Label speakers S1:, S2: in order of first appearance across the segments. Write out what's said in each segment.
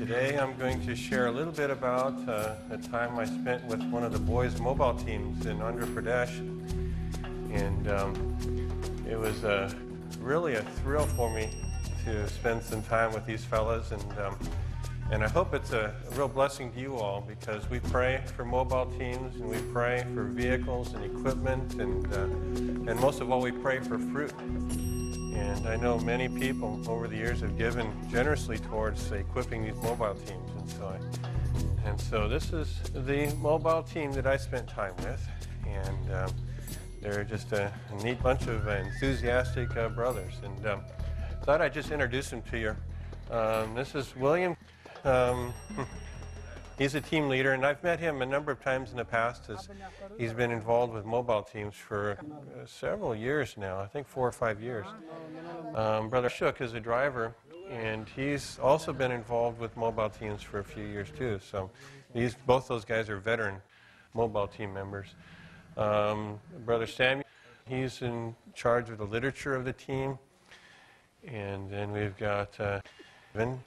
S1: Today I'm going to share a little bit about a time I spent with one of the boys' mobile teams in Andhra Pradesh. And it was really a thrill for me to spend some time with these fellas. And I hope it's a real blessing to you all, because we pray for mobile teams and we pray for vehicles and equipment, and most of all we pray for fruit. And I know many people over the years have given generously towards equipping these mobile teams. And so this is the mobile team that I spent time with. And they're just a neat bunch of enthusiastic brothers. And thought I'd just introduce them to you. This is William. He's a team leader, and I've met him a number of times in the past as he's been involved with mobile teams for several years now, I think 4 or 5 years. Brother Shook is a driver, and he's also been involved with mobile teams for a few years too. So both those guys are veteran mobile team members. Brother Samuel, he's in charge of the literature of the team. And then we've got Vin.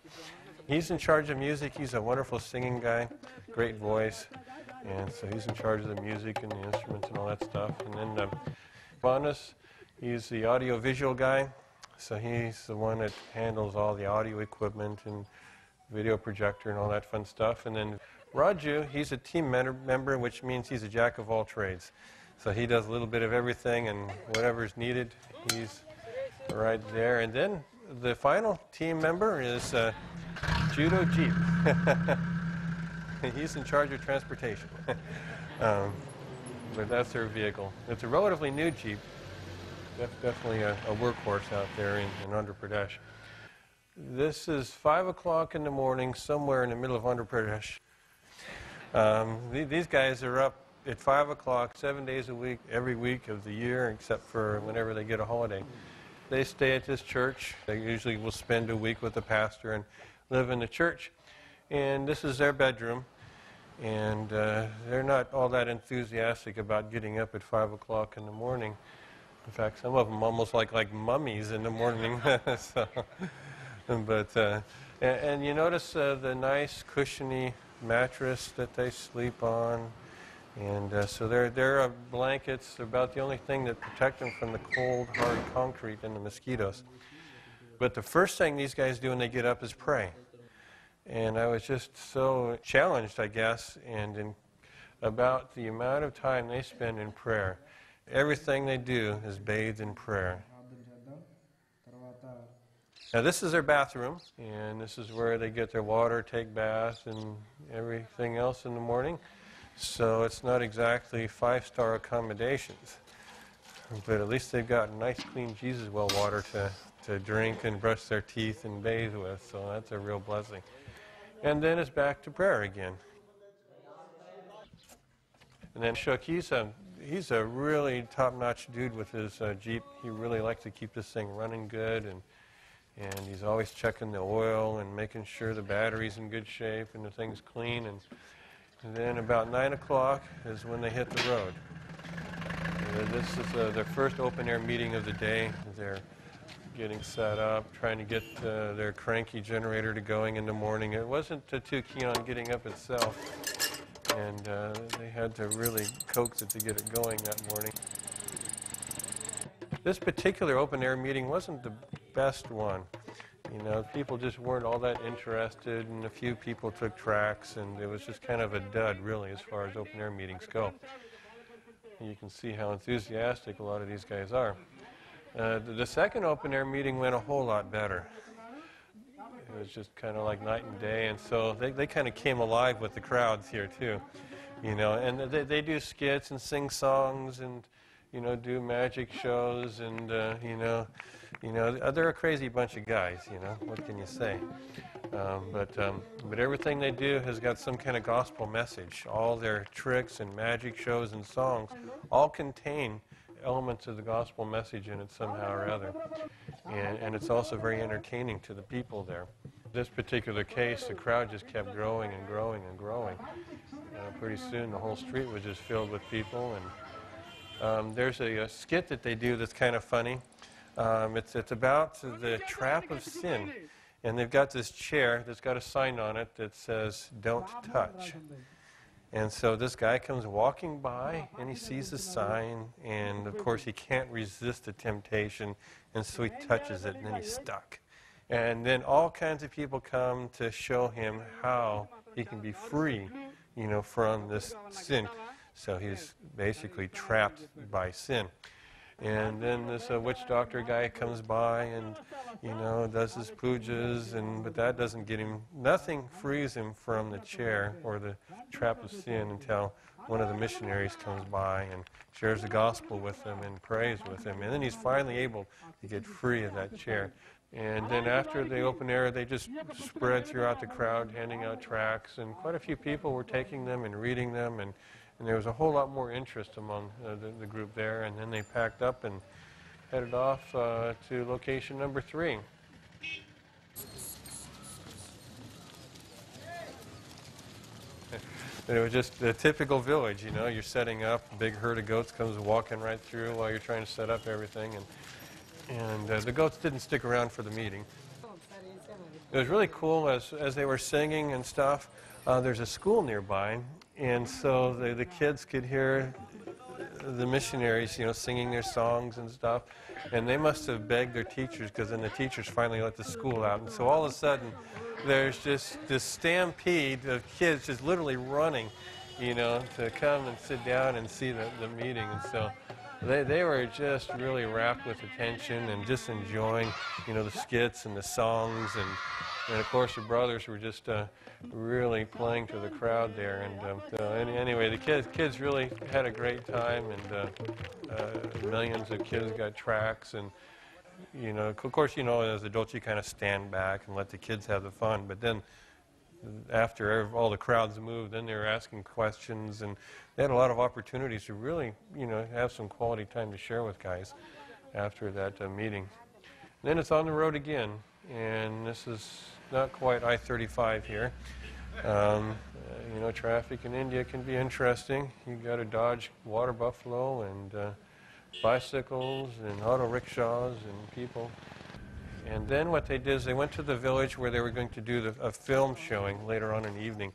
S1: He's in charge of music. He's a wonderful singing guy, great voice, and so he's in charge of the music and the instruments and all that stuff. And then Bonus, he's the audio-visual guy, so he's the one that handles all the audio equipment and video projector and all that fun stuff. And then Raju, he's a team member, which means he's a jack of all trades. So he does a little bit of everything, and whatever's needed, he's right there. And then the final team member is Judo Jeep. He's in charge of transportation. But that's their vehicle. It's a relatively new Jeep. Definitely a workhorse out there in Andhra Pradesh. This is 5 o'clock in the morning, somewhere in the middle of Andhra Pradesh. These guys are up at 5 o'clock, 7 days a week, every week of the year, except for whenever they get a holiday. They stay at this church. They usually will spend a week with the pastor and live in the church. And this is their bedroom. And they're not all that enthusiastic about getting up at 5 o'clock in the morning. In fact, some of them almost like mummies in the morning. And you notice the nice cushiony mattress that they sleep on. And so their blankets are about the only thing that protect them from the cold, hard concrete and the mosquitoes. But the first thing these guys do when they get up is pray. And I was just so challenged, I guess, about the amount of time they spend in prayer. Everything they do is bathed in prayer. Now this is their bathroom, and this is where they get their water, take baths, and everything else in the morning. So it's not exactly 5-star accommodations, but at least they've got nice, clean Jesus well water to drink and brush their teeth and bathe with, so that's a real blessing. And then it's back to prayer again. And then Shook, he's a really top-notch dude with his Jeep. He really likes to keep this thing running good, and he's always checking the oil and making sure the battery's in good shape and the thing's clean. And then about 9 o'clock is when they hit the road. This is their first open-air meeting of the day. They're getting set up, trying to get their cranky generator to going in the morning. It wasn't too keen on getting up itself, and they had to really coax it to get it going that morning. This particular open-air meeting wasn't the best one. You know, people just weren't all that interested, and a few people took tracks, and it was just kind of a dud, really, as far as open-air meetings go. And you can see how enthusiastic a lot of these guys are. The second open-air meeting went a whole lot better. It was just kind of like night and day, and so they kind of came alive with the crowds here, too. You know, and they do skits and sing songs and, you know, do magic shows, and, you know, they're a crazy bunch of guys, you know, what can you say? But everything they do has got some kind of gospel message. All their tricks and magic shows and songs all contain elements of the gospel message in it somehow or other. And it's also very entertaining to the people there. In this particular case, the crowd just kept growing and growing and growing. Pretty soon the whole street was just filled with people. And there's a skit that they do that's kind of funny. It's about the trap of sin. And they've got this chair that's got a sign on it that says, "Don't touch." And so this guy comes walking by, and he sees the sign, and of course he can't resist the temptation, and so he touches it, and then he's stuck. And then all kinds of people come to show him how he can be free, from this sin. So he's basically trapped by sin. And then this witch doctor guy comes by and, does his pujas, but that doesn't get him, nothing frees him from the chair or the trap of sin until one of the missionaries comes by and shares the gospel with him and prays with him. And then he's finally able to get free of that chair. And then after the open air, they just spread throughout the crowd, handing out tracts, and quite a few people were taking them and reading them, and there was a whole lot more interest among the group there. And then they packed up and headed off to location number 3. But it was just a typical village, you're setting up, a big herd of goats comes walking right through while you're trying to set up everything. And the goats didn't stick around for the meeting. It was really cool as they were singing and stuff. There's a school nearby, and so the kids could hear the missionaries, singing their songs and stuff. And they must have begged their teachers, because then the teachers finally let the school out. And so all of a sudden, there's just this stampede of kids just literally running, to come and sit down and see the meeting. And so they were just really wrapped with attention and just enjoying, the skits and the songs. And of course, the brothers were just really playing to the crowd there. And anyway, the kids really had a great time, and millions of kids got tracts. And, of course, as adults, you kind of stand back and let the kids have the fun. But then after all the crowds moved, then they were asking questions, and they had a lot of opportunities to really, have some quality time to share with guys after that meeting. And then it's on the road again, and this is not quite I-35 here. Traffic in India can be interesting. You've got to dodge water buffalo and bicycles and auto rickshaws and people. And then what they did is they went to the village where they were going to do a film showing later on in the evening.